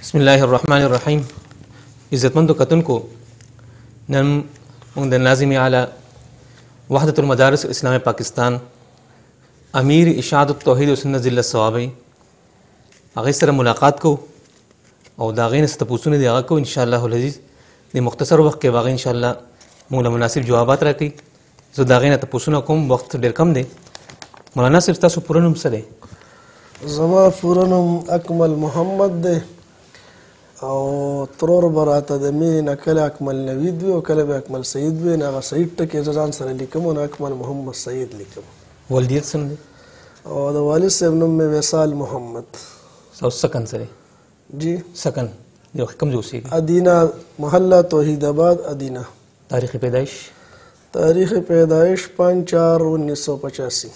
بسم الله الرحمن الرحیم. عزتمندو کتونکو، نن موږ د ناظم اعلی وحدت المدارس اسلام پاکستان امیر اشاعت التوحید و سنت ذل الصوابی هغه سره ملاقات کو او دا غین ست پوسونه دی هغه کو ان شاء الله العزیز د مختصر وخت کې واغ ان شاء الله موږ مناسب جوابات راکړي. زه دا غین ته پوسونه کوم، وخت ډیر کم دی. مولانا صاحب تاسو پوره نوم څه دی؟ زما پوره نوم اکمل محمد دی او ترور براته د مینې نه کله اکمل نوید وي او کله به اکمل سعید وي. نه هغه سعید ټکي زه ځان سره لیکم او نه اکمل محمد سعید لیکم. والدیت څنګه دی؟ او د والد صاحب نوم مې وصال محمد. او سکن سره جی سکن یو کوم ځای اوسېږي؟ ادینه محله توحید آباد ادینه. تاریخ پیدایش؟ تاریخ پیدایش 5/4/1985.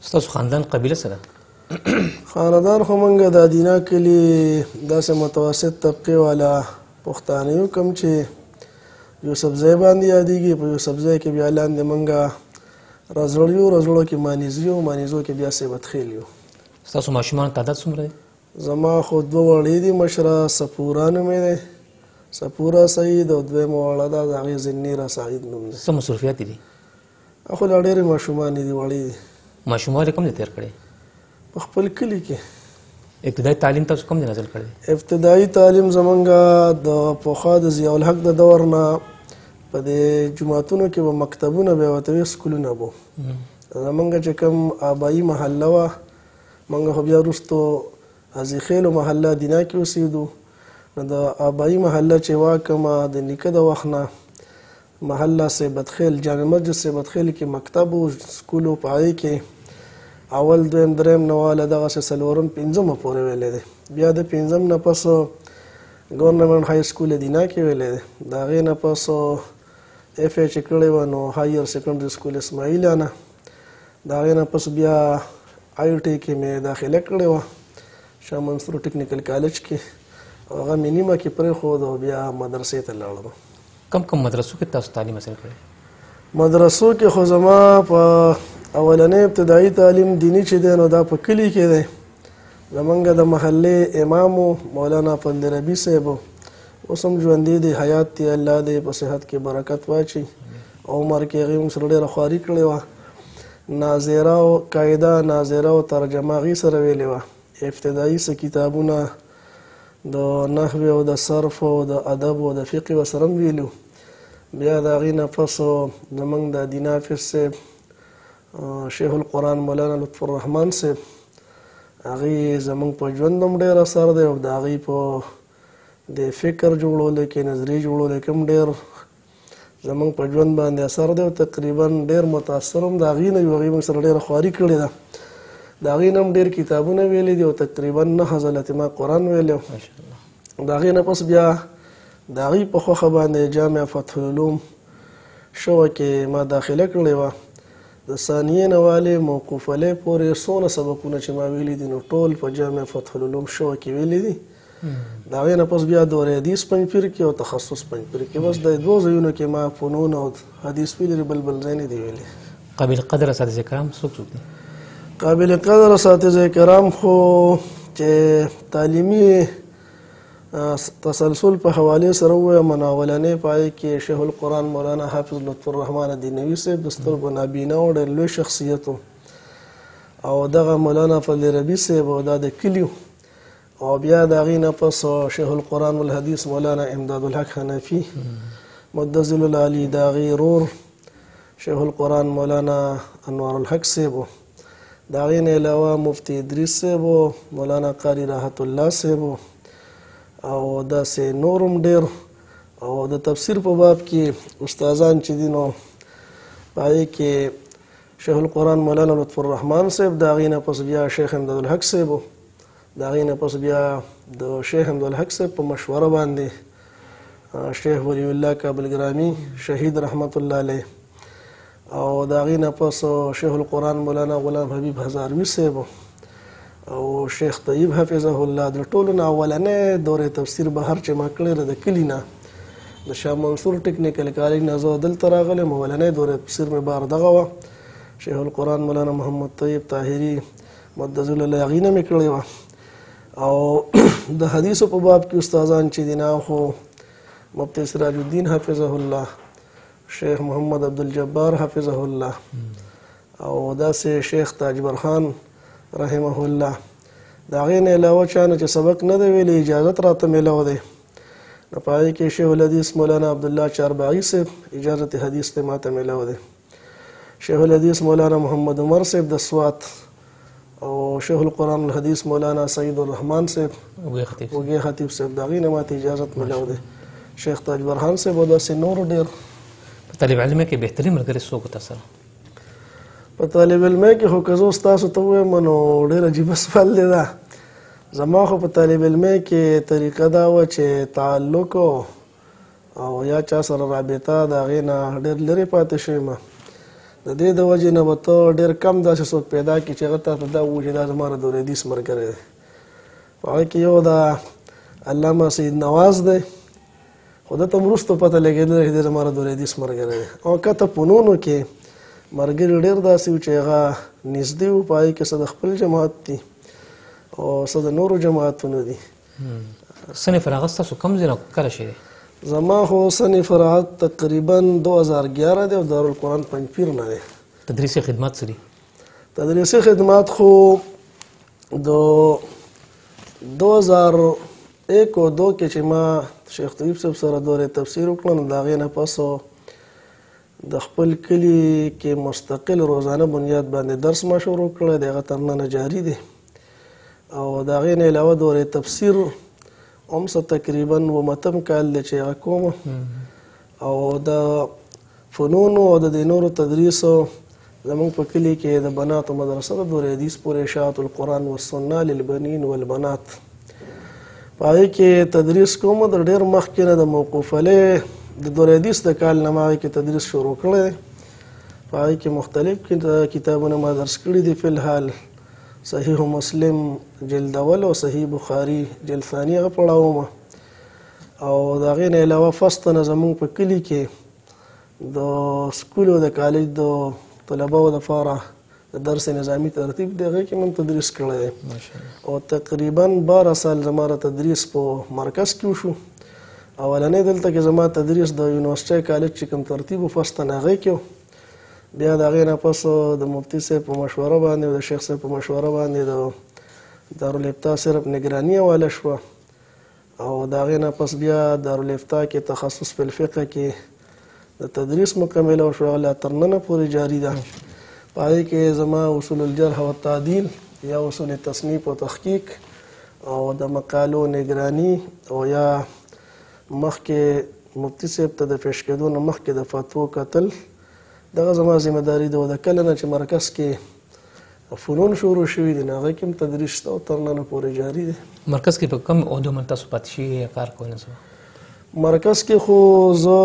ستاسو خاندان قبیله سره؟ خاندان خو موږ د ادینه کلي داسې متوسط طبقې والا پښتانه یو، کوم چې یوسفزی باندې یادېږي. په یوسفزی کې بیا لاندې موږ رزړ یو، رزړو کې مانیزي یو، مانیزو کې بیا سیبتخیل یو. ستاسو ماشومان تعداد څومره دی؟ زما خو دوه وړې دي. مشره سپورا نومې دی، سپورا سعید، او دویمه وړه ده د هغې زنیره سعید نوم دی. څه مصروفیات دي؟ خو لا ډېرې ماشومان دي، وړې دي. ماشومان کوم ځای تېر کړی؟ په خپل کلي کې. ابتدایي تعلیم تاسو کوم ځای نازل کړی؟ ابتدایي تعلیم زمونږ د پخوا د ضیاء الحق د دور نه په دې جوماتونو کې به مکتبونه به ورته وي، سکولونه به زمونږ چې کوم آبایي محله وه. موږ خو بیا وروستو حاجیخیلو محله ادینه کې اوسېدو. نو د آبایي محله چې وه کومه د نیکه د وخت نه محله سیبتخیل، جامع مسجد سیبتخیل کې مکتب و، سکول و. په هغې کې اول دویم دریم نه واله دغسې څلورم پنځمه پورې ویلی دی. بیا د پنځم نه پس ګورنمنټ های سکول ادینه کې ویلی دی. د هغې نه پس اف ای چې کړې وه نو هایر سیکنډري سکول اسماعیلیانه. د هغې نه پس بیا آی ټي کې مې داخله کړې وه شاه منصور ټیکنیکل کالج کې. هغه مې نیمه کې پرېښود او بیا مدرسې ته لاړم. کم کم مدرسو کې تاسو تعلیم حاصل کړی؟ مدرسو کې خو زما په اولنی ابتدایي تعلیم دینی چې دی نو دا په کلي کې دی. زمونږ د محلې امام مولانا فضل ربي صاحب اوس هم ژوندي دی، حیات دی، الله دی په صحت کې برکت واچي. عمر کې هغې موږ سره ډېره خواري کړې وه. ناظره او قاعده، ناظره او ترجمه هغې سره ویلې وه. ابتدایي څه کتابونه د نحوې او د صرف او د ادب او د فقه ورسره هم ویلي. بیا د هغې نه پس زمونږ د دین حافظ صاحب شیخ القرآن مولانا لطف الرحمن صاحب هغې زمونږ په ژوند هم ډېر اثر دی او د هغې په د فکر جوړولو کې، نظریې جوړولو کې هم ډېر زمونږ په ژوند باندې اثر دی او تقریبا ډېر متاثر هم د هغې نه یو. هغې موږ سره ډېره خواري کړې ده. د هغې نه هم ډېر کتابونه ویلي دي او تقریبا 9 ځله ما قرآن ویلی. د هغې نه پس بیا د هغې په خوښه باندې جامع فتح العلوم شوه کې ما داخله کړې وه. د ثانیې نه والې موقوفلې پورې څونه سبقونه چې ما ویلي دي نو ټول په جامع فتح العلوم شوه کې ویلي دي. د هغې نه پس بیا دورې حدیث پنجپیر کې او تخصص پنجپیر کې. بس د دوه ځایونو کې ما فنون او حدیث ویلي دي، بل ځای نه دي ویلي. قابل قدر اساتذه کرام څوک څوک دي؟ قابل قدر اساتذه کرام خو چې تعلیمي تسلسل په حوالې سره ووایم نو اولنی په هغې کې شیخ القرآن مولانا حافظ لطف الرحمن دینوي صاحب د سترګو نابینا او ډېر لوی شخصیت و. او دغه مولانا فضل ربي صاحب او دا د کلي. او بیا د هغې نه پس شیخ القرآن والحدیث مولانا امداد الحق حنفي مدظل العلي، د هغې ورور شیخ القرآن مولانا انوار الحق صاحب. د هغې نه علاوه مفتي ادریس صاحب، مولانا قاري راحت الله صاحب او داسې نور هم ډېر. او د تفسیر په باب کې استادان چې دي نو په هغې کې شیخ القرآن مولانا لطف الرحمن صاحب، د هغې نه پس بیا شیخ امداد الحق صاحب، د هغې نه پس بیا د شیخ امداد الحق صاحب په مشوره باندې شیخ ولی الله کابل ګرامي شهید رحمت الله علیه، او د هغې نه پس شیخ القرآن مولانا غلام حبیب هزاروي صاحب او شیخ طیب حفظه الله. د ټولو نه اولنی دورې تفسیر بهر چې ما کړی ده د کلي نه د شاه منصور ټیکنیکل کالج نه زه دلته راغلم. اولنی دورې تفسیر مې بار دغه وه، شیخ القرآن مولانا محمد طیب طاهري مدظل الله هغې نه مې کړې وه. او د حدیثو په باب کې استادان چې دي نه خو مفتی سراج الدین حفظه الله، شیخ محمد عبدالجبار حفظه الله او داسې شیخ تاج برخان رحمه الله. د هغې نه علاوه چا نه چې سبق نه دی ویلی اجازت راته میلاو دی. نو په هغې کې شیخ الحدیث مولانا عبدالله چارباغي صاحب اجازت حدیث ته ماته میلاو دی. شیخ الحدیث مولانا محمد عمر صاحب د سوات او شیخ القرآن الحدیث مولانا سعید الرحمن صاحب وګي خطیب صاحب د هغې نه ماته اجازت میلاو دی. شیخ تاج برخان صاحب او داسې نور ډېر. په طالب علمه کې بهترین ملګری څوک تا سره؟ په طالب علمه کې خو که زه ستاسو ته ووایم نو ډېر عجیبه سوال دی دا. زما خو په طالب علمه کې طریقه دا وه چې تعلق او یا چا سره رابطه د هغې نه ډېر لرې پاتې شوې یم. د دې د وجې نه به ته ډېر کم داسې څوک پیدا کړي چې هغه تا ته دا ووایي چې دا زما د دورحدیث ملګری دی. په هغې کې یو د علامه سید نواز دی، خو ده ته هم وروسته پته لګېدله چې دی زما د دورحدیث ملګری دی. او که ته فنونو کې ملګري ډېر داسې وو چې هغه نږدې وو، په هغې کې څه د خپل جماعت دي او څه د نورو جماعتونو دي. سن فراغت ستاسو کوم ځای نه کله شوی دی؟ زما خو سن فراغت تقریبا 2011 دی او دارالقرآن پنجپیر نه دی. تدریسي خدمات څه دي؟ تدریسي خدمات خو د 2001 او 2 کې چې ما شیخ طیب صاحب سره دورې تفسیر وکړه نو د هغې نه پس د خپل کلي کې مستقل روزانه بنیاد باندې درس ما شروع کړی دی، هغه تر ننه جاري دی. او د هغې نه علاوه دورې تفسیر هم څه تقریبا اومتم کال دی چې هغه کوم. او د فنونو او د دې نورو تدریسو زموږ په کلي کې د بناتو مدرسه د دورحدیث پورې اشاعة القرآن والسنه للبنین والبنات په هغې کې تدریس کوم. د ډېر مخکې نه د موقوف علیه د دورحدیث د کال نه ما هغې کې تدریس شروع کړی دی. په هغې کې مختلف کتابونه ما درس کړي دي. فی الحال صحیح مسلم جلد اول او صحیح بخاري جلد ثاني هغه پړاوم. او د هغې نه علاوه فصلونه زموږ په کلي کې د سکول او د کالج د طلباو دپاره د درس نظامي ترتیب دی، هغې کې من تدریس کړی دی. او تقریبا 12 سال زما د تدریس په مرکز کې وشو. اولنی دلته کې زما تدریس د یونیورسټۍ کالج چې کوم ترتیب و فصل نه هغې کې و. بیا د هغې نه پس د مفتي صاحب په مشوره باندې او د شیخ صاحب په مشوره باندې د دارالافتا صرف نگراني حواله شوه. او د هغې نه پس بیا دارالافتا کې تخصص په الفقه کې د تدریس مکمله وشوه، هغه لا تر ننه پورې جاري ده. په هغې کې زما اصول الجرح والتعدیل یا اصول تصنیف و تحقیق او د مقالو نگراني او یا مخکې مفتي صاحب ته د پیش کېدو نه مخکې د فتوو کتل دغه زما ذمه داري ده. او د کله نه چې مرکز کې فنون شروع شوي دي نو هغې کې هم تدریس شته او تر ننه پورې جاري دی. مرکز کې په کوم عهدو باندې تاسو پاتې شوي یا کار کوئ؟ مرکز کې خو زه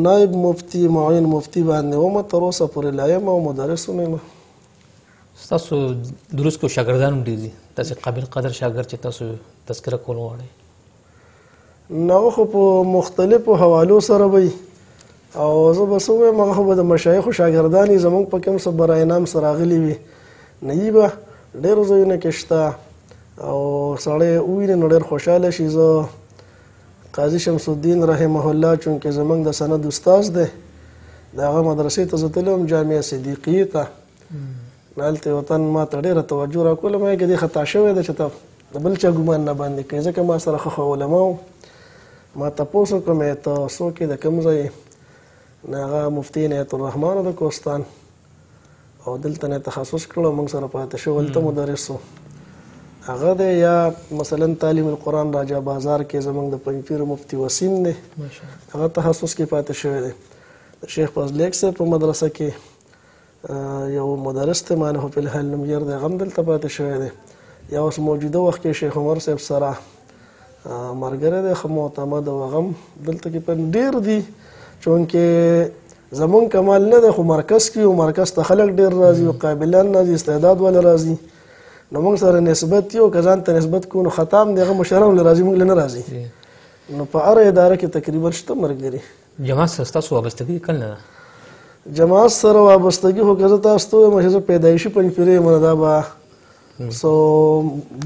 نایب مفتي معین مفتي باندې وم، تر اوسه پورې لا یم او مدرس هم یم. ستاسو دروس کو شاګردان هم ډېر دي، داسې قابل قدر شاګرد چې تاسو تذکره کول غواړئ؟ نه خو په مختلفو حوالو سره وي او زه به څه ووایم هغه خو به د مشایخو شاګردان یي، زموږ په کوم څه برای نام سره راغلي وي نه یي به ډېرو ځایونو کې شته او سړی وویني نو ډېر خوشحاله شي. زه قاضي شمس الدین رحمه الله چونکې زموږ د سند استاز دی، د هغه مدرسې ته زه تللی وم جامعه صدیقیې ته. هلته یې وطن ما ته ډېره توجه راکوله. ما یې که دې خطا شوی ده چې ته د بل چا ګمان نه باندې کوې، ځکه ما سره ښه علما وو. ما تپوس وکړم ته څوک یې د کوم ځای یې؟ نو هغه مفتي عنایت الرحمن د کوستان او دلته نه تخصص کړی موږ سره پاتې شو، هلته مدرس و. هغه دی یا مثلا تعلیم القرآن راجا بازار کې زموږ د پنجپیر مفتي وسیم دی، هغه تخصص کې پاتې شوی دی. د شیخ فضل صاحب په مدرسه کې یو مدرس دی مانه په الحال نومیر دی، هغه هم دلته پاتې شوی دی. یا اوس موجوده وخت کې شیخ عمر صاحب سره ملګری دی ښه معتمد او هغه هم دلته کې په ډېر دي. چونکې زمونږ کمال نه دی خو مرکز کې و، مرکز ته خلک ډېر راځي او قابلان راځي، استعداد والا راځي. نو موږ سره نسبت یو که ځان ته نسبت کوو نو خطا هم د هغه مشرانو له راځي، موږ له نه راځي. نو په هره اداره کې تقریبا شته ملګري. جماعت سره ستاسو وابستګي کله نه ده؟ جماعت سره وابستګي خو که زه تاسو ته ووایم چې زه پیدایشي پنجپیری یم، دا به څه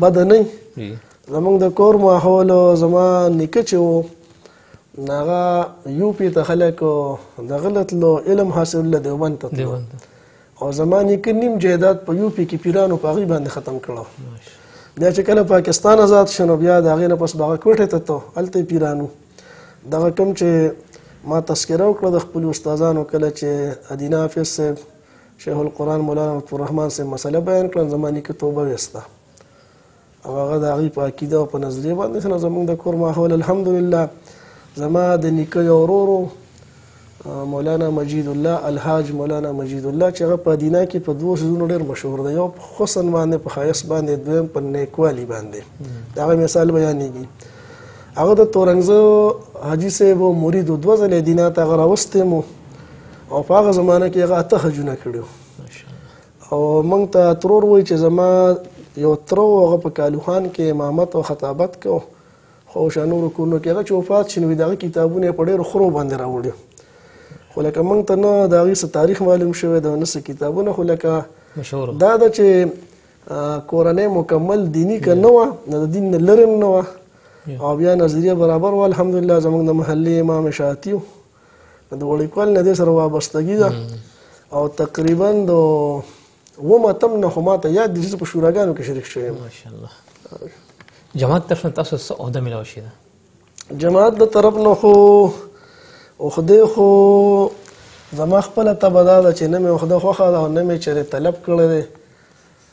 بده نه وي. زمونږ د کور ماحول زما نیکه چې و هغه یوپي ته خلک دغه له تلو علم حاصل له دیوبند ته تلو او زما نیکه نیم جایداد په یوپي کې پیرانو په هغې باندې ختم کړو. بیا چې کله پاکستان آزاد شو نو بیا د هغې نه پس به هغه کوټې ته ته هلته یې پیرانو دغه کوم چې ما تذکره وکړه د خپلو استادانو کله چې ادینه حافظ صاحب شیخ القرآن مولانا لطفالرحمن صاحب مسله بیان کړه زما نیکه توبه ویسته او هغه د هغې په عقیده او په نظریه باندې نو زموږ د کور ماحول الحمدلله زما د نیکه یو ورور مولانا مجید الله الحاج مولانا مجید الله چې هغه په ادینه کې په دوو څیزونو ډېر مشهور دی. یو په حسن باندې په ښایست باندې دویم په نیکوالي باندې د هغه مثال بیانېږي. هغه د تورنګزه حاجي صاحب مرید دوه ځلې ادینه ته هغه راوستی مو او په هغه زمانه کې هغه 8 حجونه کړي او موږ ته ترور وایي چې زما یو تره و هغه په کالوخان کې امامت او خطابت کو خو شانورو کورنو کې هغه چې وفات شي نو د هغه کتابونه یې په ډېرو خرو باندې راوړي خو لکه موږ ته نه د هغې څه تاریخ معلوم شوی ده نه څه کتابونه خو لکه دا ده چې کورنۍ مکمل دیني که نه وه نه د دین نه لرې هم نه وه او بیا نظریه برابر و الحمدلله زموږ د محلې امام اشاعتي و د وړیکوال نه دې سره وابستګي ده او تقریبا د اووم اتم نه خو ماته یاد دي چې په شوراګانو کې شریک شوی یم. ماشاءالله. جماعت طرف نه تاسو څه عهده میلاو شوې ده؟ جماعت د طرف نه خو خدای خو زما خپله طبعه دا ده چې نه مې خدای خوښه ده او نه مې چېرې طلب کړی دی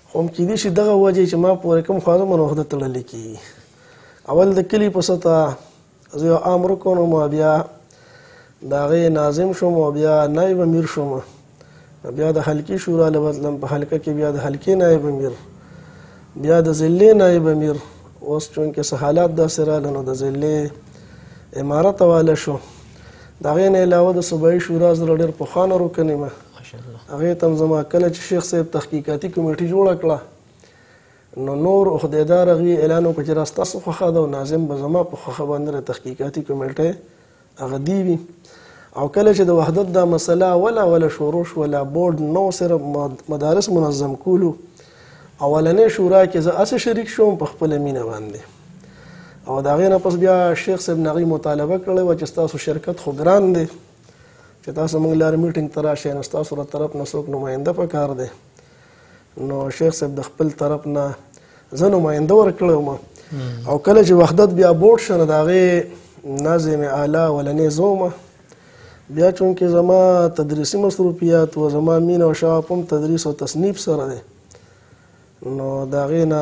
خو هم کیدای شي دغه وجې چې ما پورې کوم خوا زما نو خدای تړلی کېږي. اول د کلي په سطحه زه یو عام رکن وم بیا د هغې ناظم شوم او بیا نایب امیر شوم بیا د حلقې شورا له بدلم په حلقه کې بیا د حلقې نایب امیر بیا د ضلعې نایب امیر اوس چونکې څه حالات داسې راغله نو د ضلعې امارت حواله شو. د هغې نه علاوه د صوبایي شورا زه ډېر پخوانه رکن یم هغې ته هم زما کله چې شیخ صاحب تحقیقاتي کمیټي جوړه کړه نو نور عهدیدار هغې اعلان وکړه چې را ستاسو خوښه ده او ناظم به زما په خوښه باندې د تحقیقاتي کمیټۍ هغه دی وي. او کله چې د وحدت دا مسله اوله شروع شوله بورډ نو صرف مدارس منظم کولو اولنۍ شورا کې زه هسې شریک شوم په خپله مینه باندې او د هغې نه پس بیا شیخ صاحب نه هغې مطالبه کړې وه چې ستاسو شرکت خو ګران دی چې تاسو موږ لارې میټینګ ته راشئ نو ستاسو له طرف نه څوک نماینده پکار دی. نو شیخ صاحب د خپل طرف نه زه نماینده ورکړی وم او کله چې وحدت بیا بورډ شو نو د هغې ناظم اعلی اولنۍ زه وم بیا چونکې زما تدریسي مصروفیات و زما مینه او شوق هم تدریس او تصنیف سره دی نو د هغې نه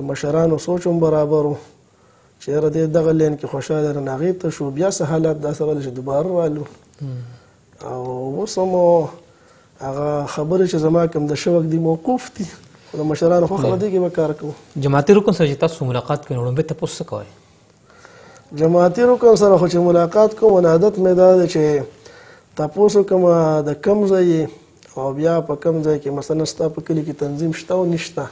د مشرانو سوچ هم برابر و چې یاره دی دغه لین کې خوشحاله رانه هغې ته شو بیا څه حالات داسې راغله چې دوباره رالو او اوس هم هغه خبرې چې زما کوم د شوق دي موقوف دي خو د مشرانو خوښه په دې کې به کار کوو. جماعتي رکن سره چې تاسو ملاقات کوئ نو لومبې تپوس څه کوئ؟ جماعتي رکن سره خو چې ملاقات کوم نو عادت مې دا دی چې تپوس وکړم د کوم ځای او بیا په کوم ځای کې مثلا ستا په کلي کې تنظیم شته او نشته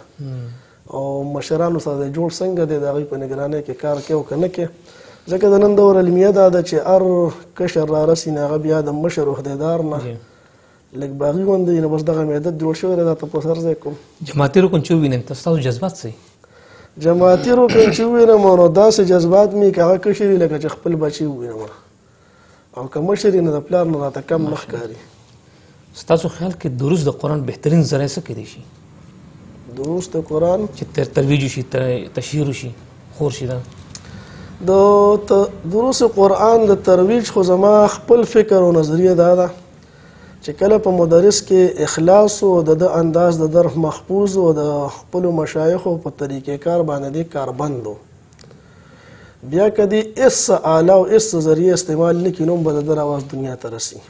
او مشرانو سره جوړ څنګه دی د هغوی په نګرانۍ کې کار کوي او که نه کوي ځکه د نن دور علمیه دا ده چې هر کشر را رسي نو هغه بیا د مشر عهدیدار نه لږ باغي غوندې نو بس دغه مې عادت جوړ شوی دی دا تپوس هر ځای کوم. جماعتي رکن چې ووینم ستاسو جذبات څه دي؟ جماعتي رکن چې ووینم نو داسې جذبات مې که هغه کشر وي لکه چې خپل بچي ووینم او که مشر یې نو د پلار نه راته کم نه ښکاري. ستاسو خیال کې دروس د قرآن بهترین ذریعه څه کیدی شي؟ دروس د قرآن چې ترویج وشي تشهیر وشي خور شي دا د دروس قرآن د ترویج خو زما خپل فکر او نظریه دا ده چې کله په مدرس کې اخلاص او د انداز د درس محفوظ او د خپلو مشایخو په طریقې کار باندې دی کاربند و بیا که دی اس آله او اس ذریعه استعمال نه کړي نو به د در اواز دنیا ته رسي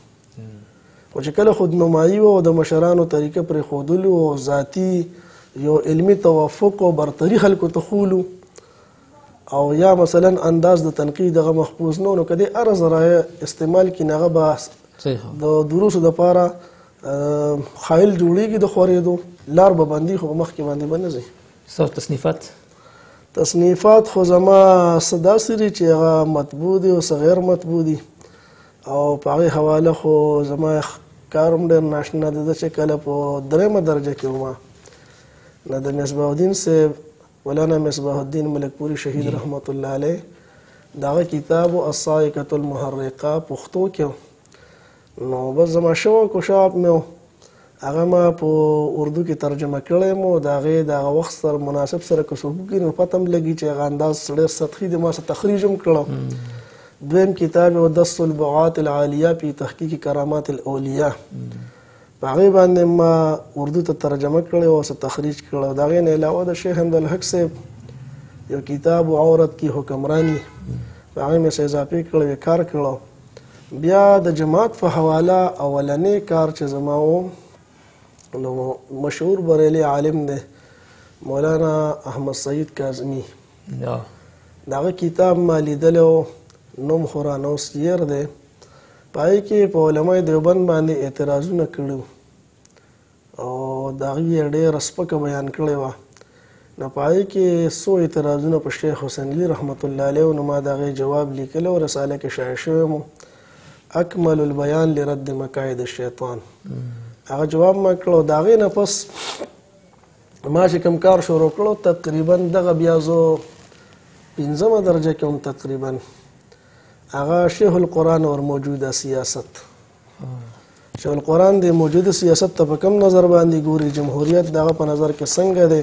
خو چې کله خودنمایي او د مشرانو طریقه پرېښودلو او ذاتي یو علمي توافق او برتري خلکو ته ښولو او یا مثلا انداز د تنقید هغه محفوظ نه نو که دی هره ذرایع استعمال کړي نو هغه به د دروسو دپاره خایل جوړېږي د خورېدو لار به بندي خو مخکې باندې به نه ځي. تصنیفات تصنیفات خو زما څه داسې دي چې هغه مطبوع دي او څه غیر مطبوع دي او په هغې حواله خو زما کار هم ډېر ناشنا دی چې کله په درېیمه درجه کې وم نو د مصباح الدین صاحب مولانا مصباح الدین ملکپوري شهید رحمت الله علیه دغه کتاب الصاعقة المحرقه پښتو کې نو بس زما شوق او شوق مې هغه ما په اردو کې ترجمه کړی مو د هغې د هغه وخت سره مناسب سره که څوک وکړي نو پته هم لګي چې هغه انداز ډېر سطحي دی. ما څه تخریج هم کړی. دویم کتاب یې دس البعات العالیه فی تحقیق کرامات الاولیاء په هغې باندې ما اردو ته ترجمه کړی او څه تخریج کړی. د هغې نه علاوه د شیخ حمدالحق صاحب یو کتاب عورت کی حکمرانی په هغې مې څه اضافې کړی کار کړی. بیا د جماعت په حواله اولنی کار چې زما و نو مشهور بریلی عالم دی مولانا احمد سعید کاظمی د هغه کتاب ما لیدلی و نوم خو رانه اوس هیر دی. په هغې کې په علمای دیوبند باندې اعتراضونه کړي او د هغې یې ډېره سپکه بیان کړې وه. نو په هغې کې څو اعتراضونه په شیخ حسین علي رحمت الله علیه نو ما د هغې جواب لیکلی و رساله کې شایع شوی مو اکمل البیان لرد مکاید الشیطان. هغه جواب ما کړو. د هغې نه پس ما چې کوم کار شروع کړو تقریبا دغه بیا زه 5مه درجه کې هم تقریبا هغه شیخ القرآن اور موجوده سیاست شیخ القرآن د موجوده سیاست ته په کوم نظر باندې ګوري جمهوریت دغه په نظر کې څنګه دی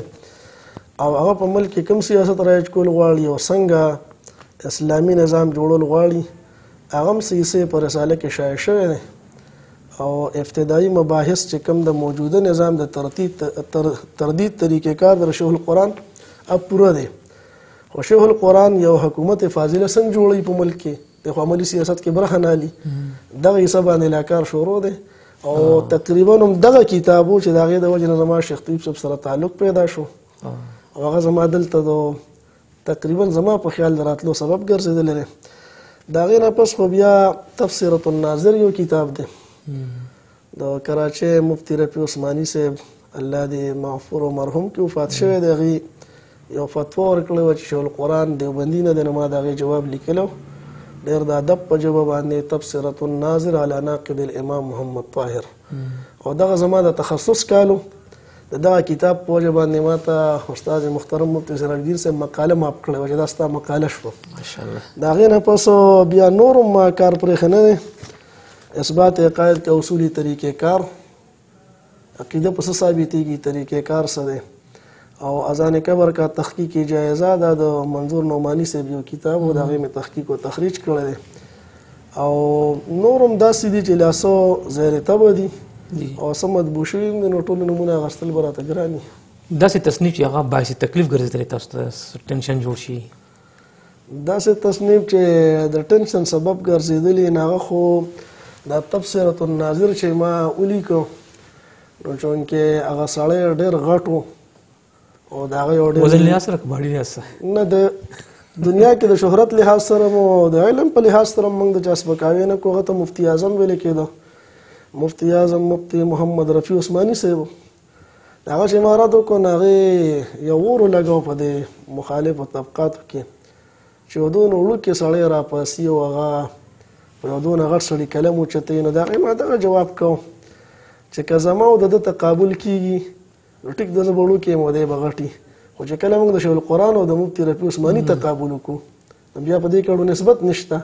او هغه په ملک کې کوم سیاست رایج کول غواړي او څنګه اسلامي نظام جوړول غواړي هغه هم څه په رساله کې شایع شوی دی او ابتدایي مباحث چې کوم د موجوده نظام د تردید طریقې کار د شیخ القرآن اب پوره دی. خو شیخ القرآن یو حکومت فاضله څنګه جوړوي په ملک کې د عملي سیاست کې برخه نه اخلي دغه حساب باندې لا کار شروع دی او تقریبا هم دغه کتابو چې د هغې د وجې نه زما شیخ طیب صاحب سره تعلق پیدا شو او هغه زما دلته تقریبا زما په خیال د راتلو سبب ګرځېدلی دی. د هغې نه پس خو بیا تفسیرة الناظر یو کتاب دی د کراچۍ مفتی رفیع عثماني صاحب الله دې معفور او مرحوم کې وفات شوی دی. هغې یو فتوا ورکړې وه چې شیخ القرآن دیوبندي نه دی نو ما د هغې جواب لیکلی ډېر د ادب په ژبه باندې تفسیرة الناظر علی ناقد الامام محمد طاهر او دغه زما د تخصص کالو د دغه کتاب په وجه باندې ما ته استاد محترم مفتی سراجدین صاحب مقاله ماپ کړې وه چې دا ستا مقاله شوه. د هغې نه پس بیا نور هم ما کار پرېښی نه دی. اثبات عقاید کا اصولی طریقې کار عقیده په څه ثابتېږي طریقې کار څه دی او اذان قبر کا تحقیق جایزه دا د منظور نعمانی صاحب یو کتاب و د هغې مې تحقیق او تخریج کړی دی او نور هم داسې دي چې لا څه زیر طبع دي او څه مطبوع شوي هم دي نو ټولو نومونه اخیستل به راته ګران دي. داسې تصنیف چې هغه باعث تکلیف ګرځېدلی تاسو ته ټینشن جوړ شي داسې تصنیف چې د ټینشن سبب ګرځېدلی نه هغه خو دا تفسیرة الناظر چې ما ولیکو نو چونکې هغه سړی ډېر غټ و او د هغه یو ډېر وزن لحاظ سره که باډي لحاظ سره نه د دنیا کې د شهرت لحاظ سره مو د علم په لحاظ سره موږ د چا سپکاوی نه کوو. هغه ته مفتی اعظم ویل کېده مفتی اعظم مفتی محمد رفیع عثماني صاحب هغه چې عمارت وکړو نو هغې یو اور ولګاو په دې مخالفو طبقاتو کې چې یو دونه وړوکی سړی راپاسي او هغه په یو دونه غټ سړي کلم اوچتوي نو د هغې ما دغه جواب کوم چې که زما او د ده تقابل کېږي نو ټیک د زه به وړوکی یم او دی به غټي خو چې کله موږ د شیخ القرآن او د مفتی رفیع عثماني تقابل وکړو نو بیا په دې کې اړو نسبت نشته.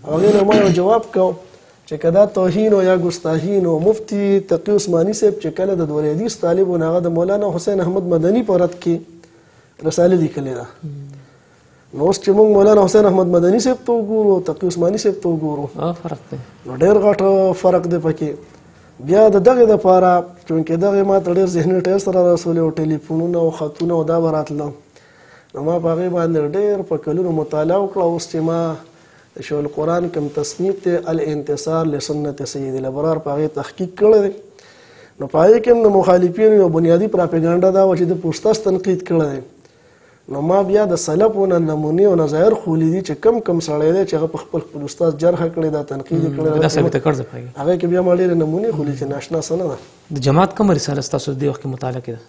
هغې نه ما یو جواب کوم چې که دا توهین او یا ګستاهین او مفتی تقي عثماني صاحب چې کله د دور حدیث طالب و هغه د مولانا حسین احمد مدني په رد کې رساله لیکلې ده نو اوس چې موږ مولانا حسین احمد مدني صاحب ته وګورو تقي عثماني صاحب ته وګورو فرق دی نو ډېر غټ فرق دی پکې. بیا د دغې دپاره چونکې دغې ما ته ډېر ذهني ټیسټ را رسولې او ټلیفونونه او خطونه او دا به راتله نو ما په هغې باندې ډېر په کلونو مطالعه وکړه. اوس چې ما د شیخ القرآن کوم تصنیف دی الانتصار لسنت سید الابرار په هغې تحقیق کړی دی نو په هغې کې هم د مخالفینو یو بنیادي پراپیګانډا دا وه چې د پوسټاس تنقید کړی دی نو ما بیا د سلفو نه نمونې او نظایر خولی دي چې کم کم سړی دی چې هغه په خپل استاد جرحه کړې دا تنقید یې کړی هغې کې بیا ما ډېرې نمونې خولی چې ناشنا څه نه ده. د جماعت کومه رساله ستاسو دې وخت کې مطالعه کېده؟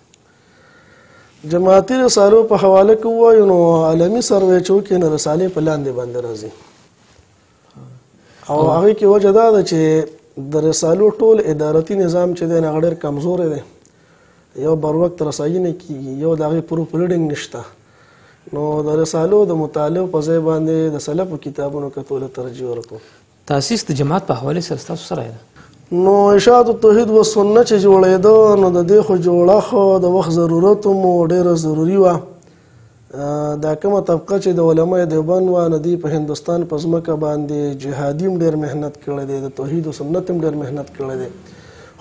جماعتي رسالو په حواله کې ووایو نو عالمي سروې چې وکړي نو رسالې په لاندې باندې راځي او هغې کې وجه دا ده چې د رسالو ټول ادارتي نظام چې دی هغه ډېر کمزوری دی. یو بر وخت رسایي نه کېږي یو د هغې پروف ریډنګ نشته نو د رسالو د مطالعو په ځای باندې د سلفو کتابونو کتلو ته ترجیح ورکوو. تاسیس د جماعت په حواله سره ستاسو سره ده؟ نو اشاعت التوحید و سنت چې جوړېده نو د دې خو جوړښت د وخت ضرورت مو ډېره ضروري وه. دا کومه طبقه چې د علماء دیوبند وه نو دوی په هندوستان په ځمکه باندې جهادي هم ډېر محنت کړی دی، د توحید و سنت هم ډېر محنت کړی دی.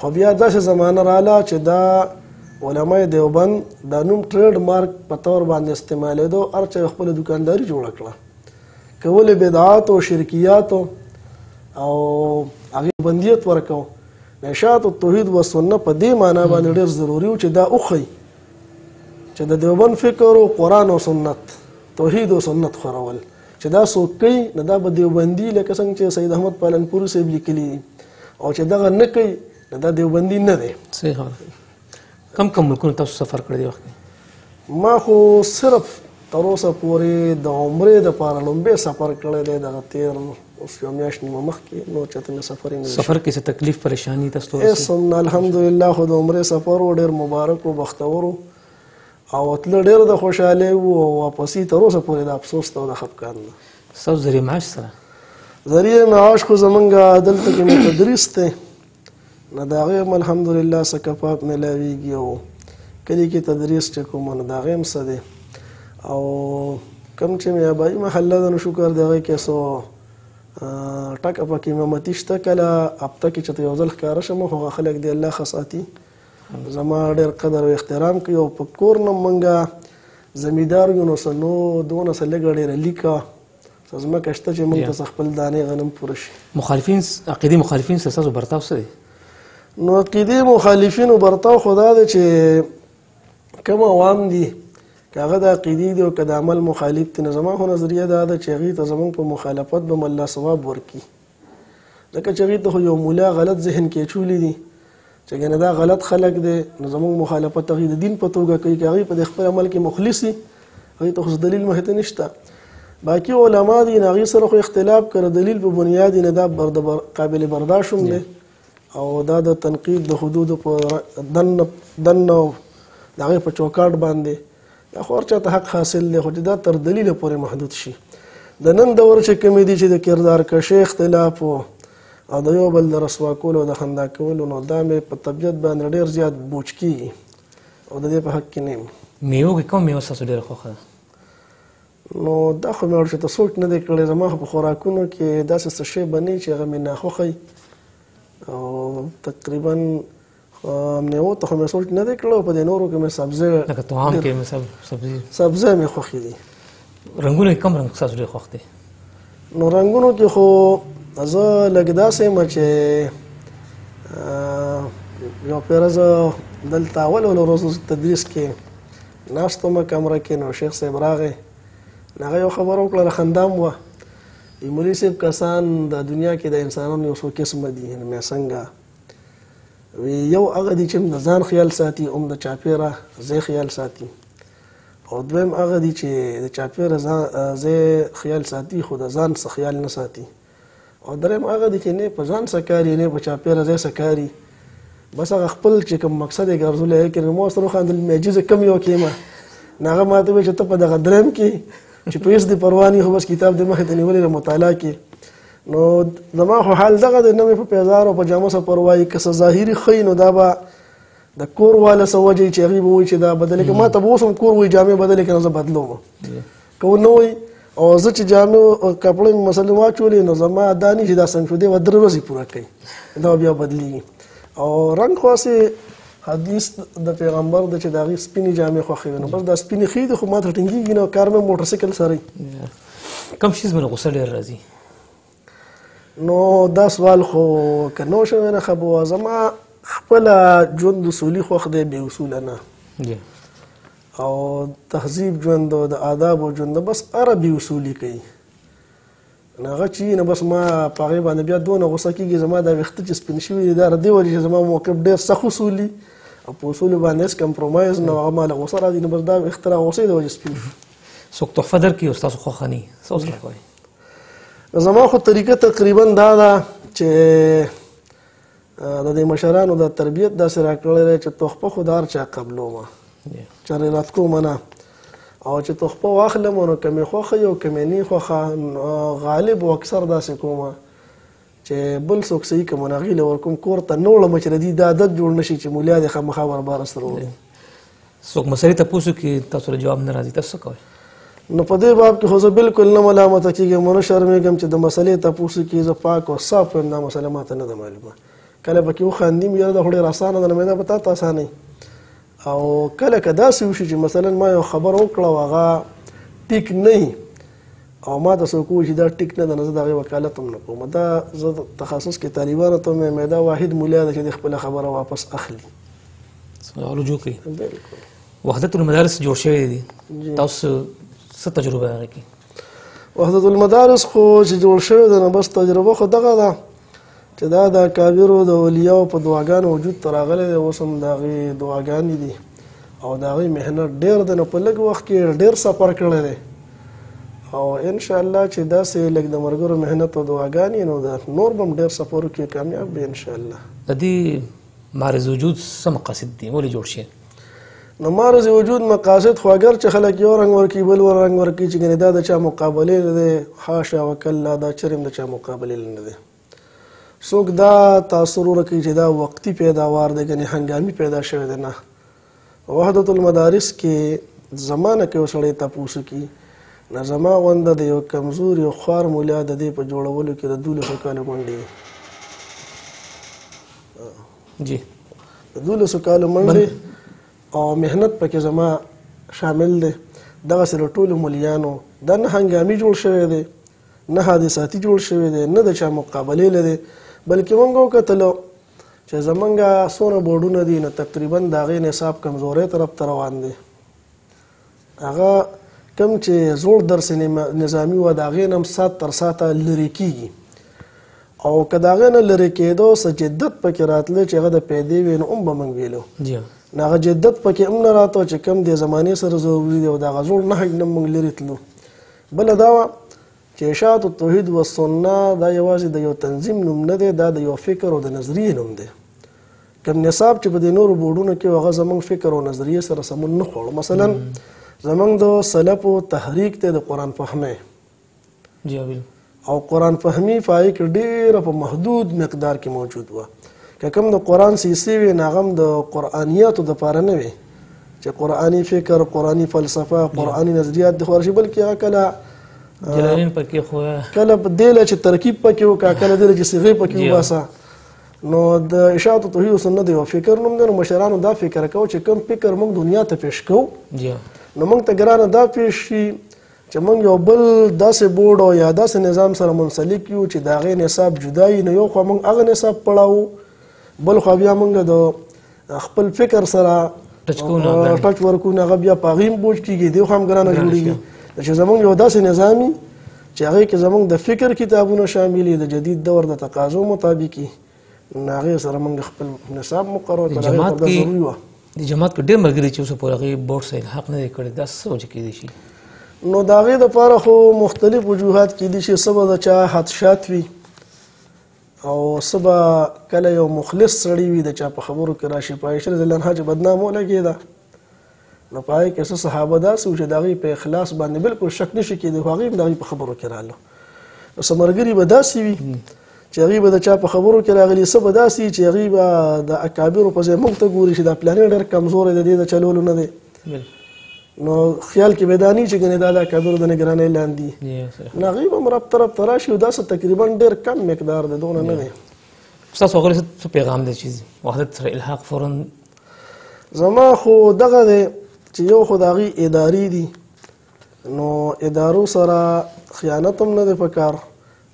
خو بیا داسې زمانه رااله چې دا علماء دیوبند دا نوم ټریډ مارک په طور باندې استعمالېدو، هر چا خپله دوکانداري جوړه کړه، کولې بدعات او شرکیات او هغې بندیت ورکو. اشاعت التوحید و سنت په دې معنا باندې ډېر ضروري و چې دا وښیي چې د دیوبند فکر او قرآن او سنت، توحید او سنت خورول چې دا څوک کوي نو دا به دیوبندي، لکه څنګه چې سید احمد پالنپوري صاحب لیکلي دي، او چې دغه نه کوي نو دا دیوبندي نه دی. صحیح خبره. کم ملکونو تاسو سفر کړی دی وخت؟ ما خو صرف تر اوسه پورې د عمرې دپاره لومبی سفر کړی دی، دغه تېر اوس یو میاشت نیمه مخکې، نور چېرته مې سفر یې نه دی. سفر کې څه تکلیف پریشاني تاسو ته ورسېده؟ الحمدلله خو د عمرې سفر و ډېر مبارک و بختور و، او تله ډېر د خوشحالۍ و، او واپسي تر اوسه پورې د افسوس ته او د خفګان ده. ستاسو ذریعه معاش سره؟ ذریعه معاش خو زمونږ دلته کې مې تدریس دی، نو د هغې هم الحمدلله څه کفاف میلاویږي، او کلي کې تدریس چې کوم نو د هغې هم څه دی، او کوم چې مې ابایي محله ده نو شکر د هغې کې څو ټکه پکې امامتي شته، کله هفته کې چې یو ځل ښکاره شم، خو هغه خلک دی الله ښه ساتي، زما ډېر قدر او احترام کوي. او په کور نه موږ زمیندار یو، نو څه نو دونه څه لږه ډېره لیکه څه ځمکه شته چې موږ ته څه خپل دانې غنم پوره شي. مخالفین، عقیدي مخالفین سره ستاسو برتاو څه دی؟ نو عقیدي مخالفینو برتاو خو دا دی چې کوم عوام دي، که هغه د عقیدې دي او که د عمل مخالف دي، نو زما خو نظریه دا ده چې هغې ته زموږ په مخالفت به الله ثواب ورکړي، ځکه چې هغې ته خو یو مولا غلط ذهن کې اچولی دي چې ګنې دا غلط خلک دی، نو زموږ مخالفت هغې د دین په توګه کوي. که هغې په د خپل عمل کې مخلص وي، هغې ته خو دلیل مخې ته نشته. باقي علما دي نو هغې سره خو اختلاف کړه، دلیل په بنیاد نه دا قابل برداشت هم دی، او دا د تنقید د حدودو په دنه او د هغې په چوکاټ باندې دا خو هر چاته حق حاصل دی، خو چې دا تر دلیله پورې محدود شي. د نن دور چې کومې دي چې د کردار کشۍ اختلاف او د یو بل د رسوا کولو او د خندا کولو، نو دا مې په طبیعت باندې ډېر زیات بوج کېږي، او د دې په حق کې نه یم. میوه کې کوم میوه ستاسو ډېره خوښه ده؟ نو دا خو مې ورشته سوچ نه دی کړی، زما خو په خوراکونو کې داسې څه شی به نه وي چې هغه مې ناخوښه، او تقریبا میوو ته خو مې سوچ نه دی کړی، او په دې نورو کې مې سبزی، لکه طعام کې سبزی مې خوښې دي. رنګونه کې کوم رنګ ستاسو ډېر خوښ دی؟ نو رنګونو کې خو زه لږ داسې یم چې یو پېره زه دلته اول ورځ تدریس کې ناست وم کمره کې، نو شیخ صاحب راغی، هغه یو خبره وکړله، خندا هم وه. مولوي صاحب کسان د دنیا کې د انسانانو یو څو قسمه دي، مې څنګه یو هغه دي چې د ځان خیال ساتي، هم د چاپېره ځای خیال ساتي، او دویم هغه دي چې د چاپېره ځای خیال ساتي خو د ځان څه خیال نه ساتي، او دریم هغه دي چې نه په ځان څه کاري نه په چاپېره ځای څه کاري، بس هغه خپل چې کوم مقصد یې ګرځولی دی. ما ورسره وخندل، معجزه کم یو کې یم، نو هغه ما ته وویل چې ته په دغه دریم کې چې په هېڅ دې پروا نه، خو بس کتاب دې مخې ته نیولی د مطالعه کې. نو زما خو حال دغه دی، نه مې په پیزار او په جامه څه پروا وي، که څه ظاهري ښیي نو دا به د کور والا څه وجه چې هغې به وایي چې دا بدلې کړه، ما ته به اوس هم کور وایي جامې بدلې کړه، زه بدلوم، که ونه وایي. او زه چې جامې کپړې مې مثلا واچولې، نو زما دا نه چې دا څنګه شو، دی به 3 ورځې پوره کوي، دا بیا بدلېږي. او رنګ خو هسې حدیث د پیغمبر د چې د هغې سپینې جامې خوښې وي، نو بس دا سپینې ښې دي، خو ما ته ټینګېږي نه، کار مې موټرسایکل سره وي. کوم شیز باندې غوسه ډېر راځي؟ نو دا سوال خو که نه شوی نه خبره، زما خپله ژوند اصولي خوښ دی، بې اصوله نه، او تهذیب ژوند او د آدابو ژوند بس هره بې اصولي کوي، نو هغه چې نه بس ما په هغې باندې بیا دونه غوسه کېږي، زما دا ویښته چې سپین شوي دي، دا د دې وجې چې زما موقف ډېر سخت اصولي، او په اصولو باندې هېڅ کمپرومایز نه، هغه ماله غوسه راځي، نو بس دا ویښته را غوسې د وجې سپین شو. څوک تحفه درکړي او ستاسو خوښه نه وي، څه وسره کوئ؟ زما خو طریقه تقریبا دا ده چې د دې مشرانو د تربیت داسې راکړی دی چې تحفه خو د هر چا قبلومه، چارې رات کومه نه، او چې تحفه واخلم نو که مې خوښه او که مې نه خوښه غالب او اکثر داسې کومه چې بل څوک صحیح کوم هغې له ورکوم کور ته نه وړم چې د دې دا عادت جوړ نه شي چې مولیا دې خامخا برباره سره وړي. څوک مسلې تپوس کوي تاسو له جواب نه راځي تاسو څه کوئ؟ نو په دې باب کې خو زه بالکل نه ملامته کېږم ونه شرمېږم چې د مسلې تپوس کې زه پاک او صاف یم دا مسله ماته نه ده معلومه. کله پکې وخاندیم یاره دا خو ډېره اسانه ده نو مې دا به تا ته اسانه او کله که داسې وشي چې مثلا ما یو خبر وکړه او هغه ټیک نه او ما ته څوک وایي چې دا ټیک نه ده نو زه د هغې وکالت هم نه کوم. دا زه تخصص کې طالبانو ته مې دا واحد مولیا ده چې د خپله خبره واپس اخلي رجوع کوي. بالکل. وحدت المدارس جوړ شوی دي تاسو څه تجربه هغې کې؟ وحدت المدارس خو چې جوړ شوی ده نو بس تجربه خو دغه ده چې دا د اکابرو د اولیاو په دعاګانو وجود ته راغلی دی. اوس هم د هغې دعاګانې دي او د هغې محنت ډېر دی نو په لږ وخت کې ډېر سفر کړی دی او انشاءالله چې داسې لږ د ملګرو محنت او دعاګانې نو د نور به هم ډېر سفر وکړي کامیاب به انشاءالله. د دې معرض وجود څه مقاصد دي ولې جوړ شي؟ نو معرض وجود مقاصد خو اگر چې خلک یو رنګ ورکړي بل رنګ ورکړي چې ګنې دا د چا مقابلې نه دی حاشا وکلا دا چرم د چا مقابلې نه دی. څوک دا تاثر ورکوي چې دا وقتي پیداوار دی ګنې هنګامي پیدا شوی دی نه. وحدت المدارس کې زمانه کې یو سړی تپوس کوي نه زما غونده د یو کمزور یو خوار مولیا د دې په جوړولو کې د 1200 کالو منډې جی د 1200 کالو منډې او محنت پکې زما شامل دی. دغسې له ټولو مولیانو دا نه هنګامي جوړ شوی دی نه حادثاتي جوړ شوی دی نه د چا مقابلې لري بلکې موږ وکتلو چې زمونږ څونه بورډونه دي نو تقریبا د هغې نصاب کمزورۍ طرف ته روان دی. هغه کم چې زوړ درس نظامي و د هغې نه هم سات تر ساته لرې کېږي او که د هغې نه لرې کېدو څه جدت پکې راتلی چې هغه د پیدې وي نو هم به موږ ویلو نو هغه جدت پکې هم نه راته چې کم د زمانې سره ضروري دی او د هغه زوړ نهج نه موږ لرې تلو. بله دا وه چې اشاعت التوحید والسنه دا یوازې د یو تنظیم نوم نه دی دا د یو فکر او د نظریې نوم دی. کم نصاب چې په دې نورو بورډونو کې هغه زموږ فکر او نظریې سره سمون نه خوړو. مثلا زموږ د سلفو تحریک دی د قرآن فهمۍ او قرآن فهمي په هغې کې ډېره په محدود مقدار کې موجود وه. که کوم د قرآن سیسې وي نو هغه هم د قرآنیاتو دپاره نه وي چې قرآني فکر قرآني فلسفه قرآني نظریات د خو راشي بلکې هغه کله جلالین پکې خو کله دیله چې ترکیب پکې وکړه کله دیله چې صیغې پکې وباسه. نو د اشاعت توحید او سنت یو فکر نوم دی نو مشرانو دا فکر کوو چې کوم فکر موږ دنیا ته پیش کوو نو موږ ته ګرانه دا پیش شي چې موږ یو بل داسې بورډ او یا داسې نظام سره منسلک یو چې د هغې نصاب جدا وي نو یو خوا موږ هغه نصاب پړاو بل خوا بیا موږ د خپل فکر سره ټچ ورکو نه هغه بیا په هغې هم بوج کېږي دې خوا هم ګرانه جوړېږي چې زموږ یو داسې نظامي چې هغې کې زموږ د فکر کتابونه شامل د جدید دور د تقاضو مطابق نو هغې سره موږ خپل نصاب مقرر کړی هغې پرده ضروري وه. د جماعت کې ډېر ملګري چې اوسه پورې هغې بورډ سره الحاق نه دی کړی دا څه وجه کیدی شي؟ نو د هغې دپاره خو مختلف وجوهات کیدی شي. څه به د چا حدشات وي او څه به کله یو مخلص سړی وي د چا په خبرو کې راشي په عایشه رضی الله عنها چې بدنام ولګېده نو په هغې کې څه صحابه داسې وو چې د هغې په اخلاص باندې بالکل شک نه شي کېدی خو هغې هم د هغې په خبرو کې راغله. نو څه ملګري به داسې وي چې هغې به د چا په خبرو کې راغلي څه به داسې وي چې هغې به د اکابرو په ځای موږ ته ګوري چې دا پلانې ډېر کمزوری د دې د چلولو نه دی نو خیال کې به دا نه وي چې ګنې دا د اکابرو د نګرانۍ لاندې نو هغې به هم رب طرف ته راشي او داسې تقریبا ډېر کم مقدار دی دونه نه دی. ستاسو هغوی څه پیغام دی چې وحدت سره الحاق فورا؟ زما خو دغه دی چې یو خو د هغې ادارې دي نو ادارو سره خیانت هم نه دی پکار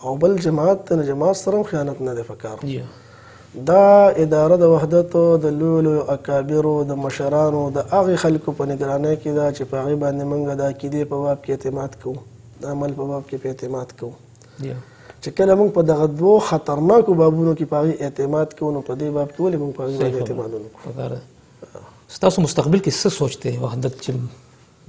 او بل جماعت ته جماعت سره هم خیانت نه دی پکار. دا اداره د وحدت د لویو لویو اکابرو د مشرانو د هغې خلکو په نګرانۍ کې ده چې په هغې باندې موږ د عقیدې په باب کې اعتماد کوو د عمل په باب کې په اعتماد کوو چې کله موږ په دغه دوو خطرناکو بابونو کې په هغې اعتماد کوو نو په دې باب کې ولې موږ په هغې باندې اعتماد ونه کړو؟ ستاسو مستقبل کې څه سوچ دی وحدت چې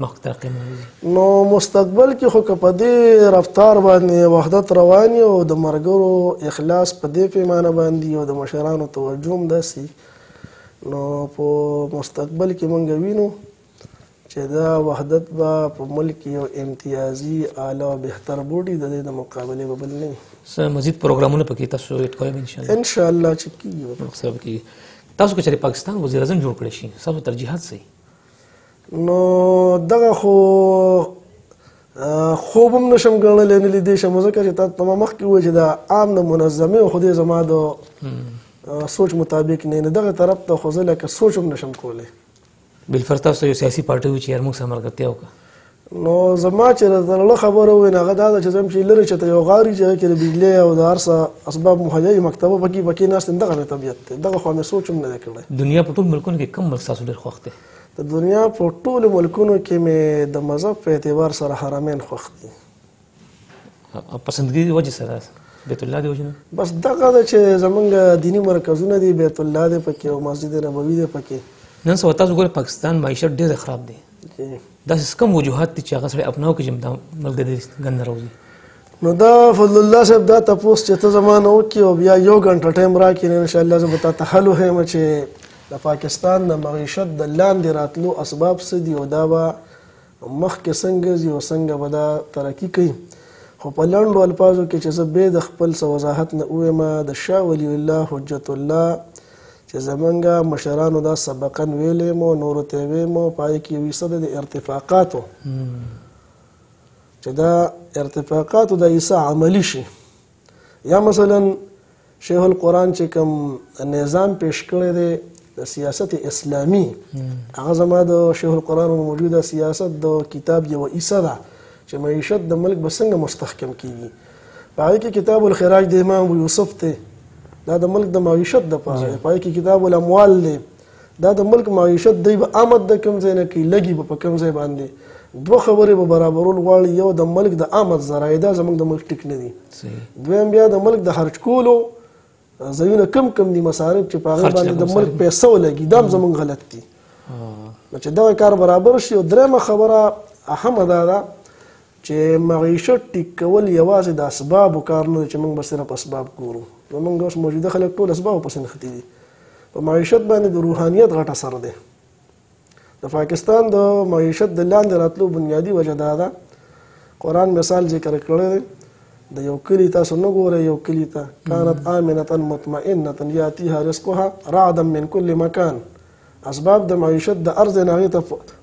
مخکې ترقي موجود؟ نو مستقبل کې خو که په دې رفتار باندې وحدت روان او د ملګرو اخلاص په دې پیمانه باندې او د مشرانو توجه هم داسې نو په مستقبل کې موږ وینو چې دا وحدت به په ملک یو امتیازي اعلی او بهتر بوډي د دې د مقابلې به بل نه وي. مزید پروګرامونه پکې تاسو ایډ کوئ ان شاء الله؟ ان شاء الله چې کېږي. تاسو که چېرې پاکستان وزیر اعظم جوړ کړی شي ستاسو ترجیحات څه؟ نو دغه خو خوب هم نشم ګڼلی نه لیدی شم، ځکه چې تا ته ما مخکې وویل چې دا عام د منظمې خو دې زما د سوچ مطابق نه دغه طرف ته خو زه لکه سوچ هم نشم کولی. بالفرض تاسو یو سیاسي پارټي وي چې یار موږ سره ملګرتیا وکړه، نو زما چې راته زړه خبره وویل هغه دا ده چې زه هم چې لرې چېرته یو غار وي چې هغه کې د بجلۍ او د هر څه اسباب مهیا وي، مکتبه پکې ناست یم، دغه مې طبیعت دی، دغه خوا مې سوچ هم نه دی کړی. دنیا په ټول ملکونو کې کوم ملک ستاسو ډېر خوښ دی؟ د دنیا په ټولو ملکونو کې مې د مذهب په اعتبار سره حرمین خوښ دي. پسندګي وجه سره بیت الله دی وجه نه؟ بس دغه ده چې زمونږ دیني مرکزونه دي، بیت الله دی پکې او مسجد نبوي دی پکې. نن سبا تاسو ګورئ پاکستان معیشت ډېر خراب دی، داسې کوم وجوهات دي چې هغه سړی اپناو کړي چې دا ملک د دې ګند نه راوځي؟ نو دا فضل الله صاحب دا تپوس چې ته زما نه وکړې او بیا 1 غنټه ټایم راکړې نو انشاءالله زه به تا ته حل وښیم چې د پاکستان د معیشت د لاندې راتلو اسباب څه دي او دا به مخکې څنګه ځي او څنګه به دا ترقي کوي. خو په لنډو الفاظو کې چې زه بې د خپل څه وضاحت نه ووایم، د شاه ولی الله حجت الله چې زمونږ مشرانو دا سبقا ویلی مو، نورو ته یې ویل مو، په هغې کې یو حصه د ارتفاقاتو چې دا ارتفاقاتو د حصه عملي شي. یا مثلا شیخ القرآن چې کوم نظام پیش کړی دی د سیاست اسلامی، هغه زما د شیخ القرآن موجوده سیاست د کتاب یوه حصه ده چې معیشت د ملک به څنګه مستحکم کیږي. په هغې کې کتاب الخراج د امام ابو یوسف دی، دا د ملک د معیشت دپاره دی. په هغې کې کتاب الاموال دی، دا د ملک معیشت دی به آمد د کوم ځای نه کوي، لګي به په کوم ځای باندې. 2 خبرې به برابرول غواړي، یو د ملک د آمد ذرایع دا زموږ د ملک ټیک نه دي، دویم بیا د ملک د خرج کولو ځایونه کم دي، مصارف چې په هغې باندې د ملک پیسه ولګي دا هم زموږ غلط دي. نو چې دغه کار برابر شي. او درېیمه خبره اهمه دا ده چې معیشت ټیک کول یوازې د اسبابو کار نه دی چې موږ به صرف اسباب ګورو. زموږ اوس موجوده خلک ټول اسبابو پسې نښتي دي. په معیشت باندې د روحانیت غټ اثر دی. د پاکستان د معیشت د لاندې راتلو بنیادي وجه دا ده، قرآن مثال ذکر کړی دی د یو کلي، تاسو نه ګورئ یو کلي ته کانت آمنة مطمئنة یاتیها رزقها رعدا من کل مکان. اسباب د معیشت د ارض نه هغې ته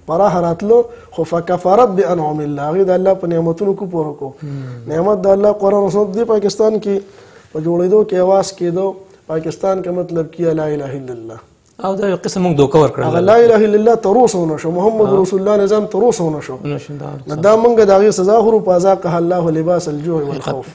پراخه راتلو، خو فکفرت بانعم الله، هغې د الله په نعمتونو کفر وکړو. نعمت د الله قرآن او سنت دی پاکستان کې په جوړېدو کې اواز کېدو. پاکستان کې مطلب کیا لا اله الا الله، او دا یو قسم موږ دوکه ورکړل، هغه لا اله الا الله تر اوسه ونه شو، محمد رسول الله نظام تر اوسه ونه شو. نو دا موږ د هغې سزا خورو، فذاقها الله لباس الجوع والخوف.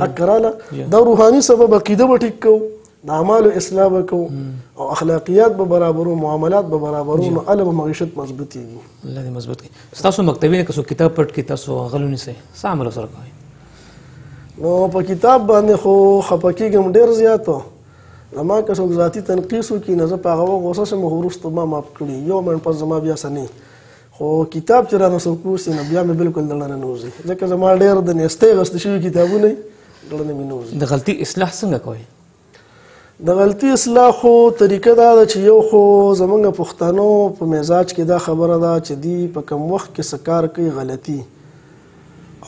اکراله دا روحاني سبب عقیده به ټیک کوو، د اعمالو اصلاح به کوو او اخلاقیات به برابرو، معاملات به برابرو، نو هله به معیشت مضبوطېږي. الله دې مضبوط کړي. ستاسو مکتبې که څوک کتاب پټ کړي تاسو هغه ونیسئ، څه عمل ورسره کوئ؟ نو په کتاب باندې خو خفه کېږم ډېر زیات. زما که څوک ذاتي تنقیص وکړي نو زه په هغه وخت غوسه شم، خو وروسته ما معاف کړي، 1 منټ پس زما بیا څه نه. خو کتاب چې رانه څوک ووسي نو بیا مې بالکل زړه نه نوځي، ځکه زما ډېر د نیستۍ اخیستل شوي کتابونه زړه نه مې نوځي. د غلطي اصلاح څنګه کوئ؟ د غلطي اصلاح خو طریقه دا ده چې یو خو زمونږ پښتنو په مزاج کې دا خبره ده چې دی په کوم وخت کې څه کار کوي غلطي،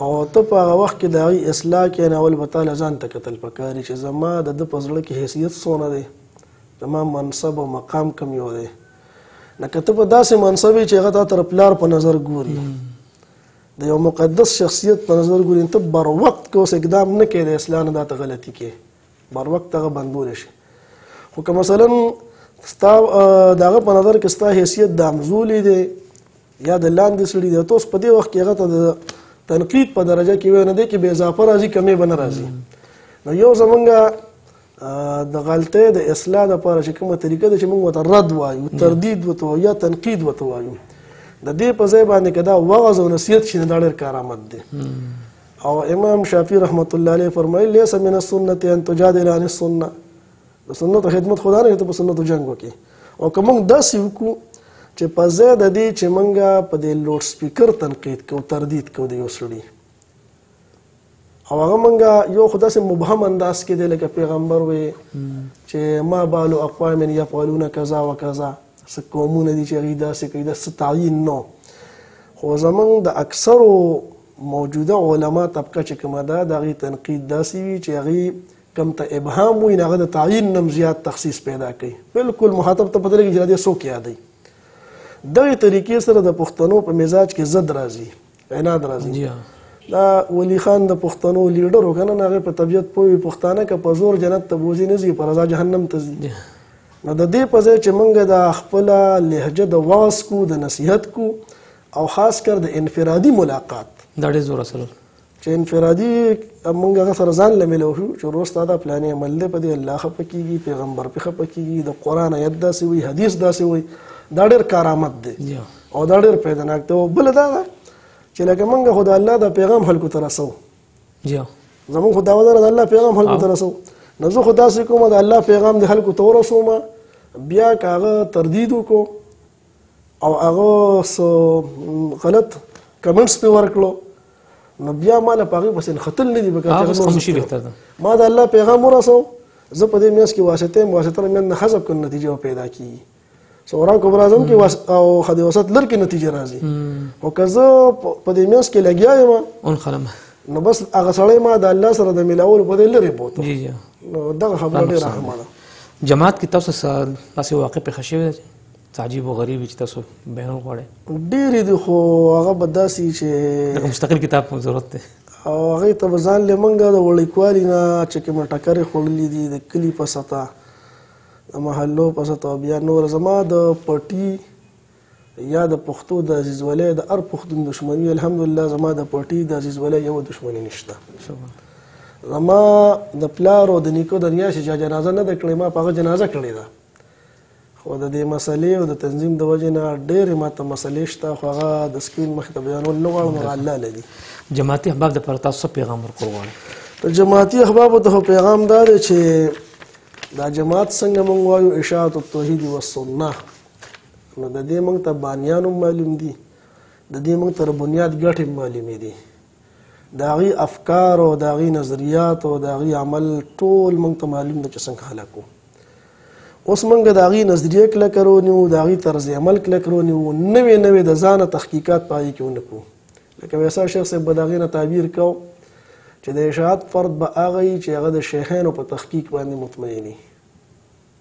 او ته په هغه وخت کې د هغې اصلاح کې نه اول به تاله ځان ته کتل پکار چې زما د ده په زړه کې حیثیت څونه دی، زما منصب او مقام کم یو دی. لکه ته په داسې منصب یې چې هغه تا تر پلار په نظر ګوري، د یو مقدس شخصیت په نظر ګوري، ته بر وخت که اوس اقدام نه کوې د اصلاح نه دا ته غلطي کوې، بر وخت هغه بندولی شي. خو که مثلا ستا د هغه په نظر کې ستا حیثیت د همزولی دی یا د لاندې سړي دی، ته اوس په دې وخت کې هغه ته د تنقید په درجه کې وی نه دی کې به اضافه راځي کمې به نه راځي. نو یو زمونږ د غلطۍ د اصلاح دپاره چې کومه طریقه ده چې موږ ورته رد وایو، تردید ورته وایو یا تنقید ورته وایو، د دې په ځای باندې که دا وعظ او نصیحت شي نو دا ډېر کارآمد دی. او امام شافعي رحمت الله علیه فرمایي لیس من السنة ان تجادل عن السنة، د سنتو خدمت خدا نه ته په سنتو جنګ وکړي. او که موږ داسې وکړو چې په ځای د دې چې موږ په دې لوډ سپیکر تنقید کوو، تردید کوو د یو سړي، او هغه موږ یو خو داسې مبهم انداز کې دی لکه پیغمبر وی چې ما بالو اقوام یفعلون کذا و کذا، څه قومونه دي چې هغوی داسې کوي، داسې تعیین نو خو زمونږ د اکثرو موجوده علما طبقه چې کومه ده د هغې تنقید داسې وي چې هغې کم ته ابهام وي هغه د تعیین نه زیات تخصیص پیدا کوي. بالکل مخاطب ته پته لګي چې دا څوک یادوي. دغې طریقې سره د پښتنو په مزاج کې ضد راځي، عناد راځي. دا ولی خان د پښتنو لیډر و که نه، هغې په طبیعت پوه وي پښتانه که په زور جنت ته بوځي نه ځي، په رضا جهنم ته ځي. نو د دې په ځای چې موږ د خپله لهجه د واز کو، د نصیحت کو، او خاص کر د انفرادي ملاقات دا ډېر زور اصل چې انفرادي موږ هغه سره ځان له میلو شو چې وروسته دا پلانې عمل دی، په دې الله خفه کېږي، پیغمبر پې خفه کېږي، د قرآن آیت داسې وي، حدیث داسې وي. دا ډېر کارآمد دی او دا ډېر پیداناک دی. او بله دا ده چې لکه موږ خو د الله د پیغام خلکو ته رسو، زموږ خو دعوه ده د الله پیغام خلکو ته رسو. نو زه خو داسې کوم د الله پیغام د خلکو ته ورسوم، بیا که هغه تردید وکړو او هغه څه غلط کمنټس پې ورکړو، نو بیا ما له په هغې پسې نښتل نه دي. ما د الله پیغام ورسو، زه په دې منځ کې واسطه یم، واسطه له منځ نه حذف کړو، نتیجه پیدا کېږي. صغرا کبرا اعظم کې او خدای وسط لر کې نتیجه راځي. او که زه په دې منځ کې لګیا یم نو بس هغه سړی ما د الله سره د میلاولو په دې لرې بوتو. نو دغه خبره ډېره اهمه ده. جماعت کې تاسو داسې واقع پېښه شوې ده چې عجیب و غریب چې تاسو بیانول غواړئ؟ ډېرې دي، خو هغه به داسې چې مستقل کتاب ضرورت دی او هغې ته به ځان له موږ د وړیکوالي نه چې کومه ټکرې خوړلي دي د کلي په سطح، د محلو په سطح، او بیا نور زما د پټي یا د پښتو د عزیزولۍ د هر پښتون دښمني، الحمدلله زما د پټي د عزیزولۍ یوه دښمني نشته. زما د پلار او د نیکو د نیا چې چا جنازه نه ده کړې، ما په هغه جنازه کړې ده. خو د دې مسلې او د تنظیم د وجې نه ډېرې ماته مسلې شته، خو هغه د سکرین مخې ته بیانول نه غواړم، هغه الله لري. جماعتي احباب دپاره تاسو څه پیغام ورکول غواړئ؟ د جماعتي احبابو ته خو پیغام دا دی چې دا جماعت څنګه موږ وایو اشاعت التوحید والسنه، نو د دې موږ ته بانیان هم معلوم دي، د دې موږ ته بنیاد ګټې هم معلومې دي، د هغې افکار او د هغې نظریات او د هغې عمل ټول موږ ته معلوم ده چې څنګه خلک وو. اوس موږ د هغې نظریه کلکه رونیو، د هغې طرز عمل کلک رونیو، نوې نوې د ځانه تحقیقات په هغې کې ونه کړو. لکه ویسا شیخ صاحب به د هغې نه تعبیر کو چې د اشاعت فرد به هغه وي چې هغه د شیخانو په تحقیق باندې مطمئن وي،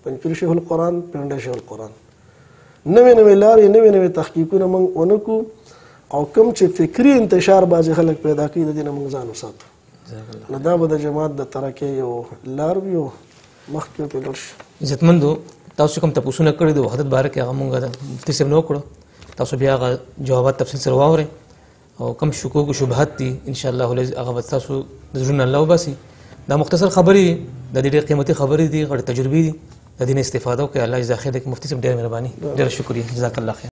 پنځپیر شیخ القرآن، پنډه شیخ القرآن. نوې نوې لارې، نوې نوې تحقیقونه موږ ونه کړو، او کوم چې فکري انتشار بعضې خلک پیدا کوي د دې نه موږ ځان وساتو. نو دا به د جماعت د ترقۍ یو لار وي او مخکې پرې لاړ شي. عزتمندو، تاسو کوم تپوسونه کړي د وحدت باره کې هغه موږ د مفتي صاحب نه وکړو، تاسو بیا هغه جوابات تفصیل سره واورئ او کوم شکوک او شبهات دي انشاءالله العزیز هغه به تاسو د زړونو الله وباسي. دا مختصر خبرې دي، د دې ډېرې قیمتي خبرې دي، غټې تجربې دي، د دې نه استفاده وکړئ. الله جزا خیر درکړي. مفتي صاحب ډېره مهرباني، ډېره شکریه، جزاک الله خیر.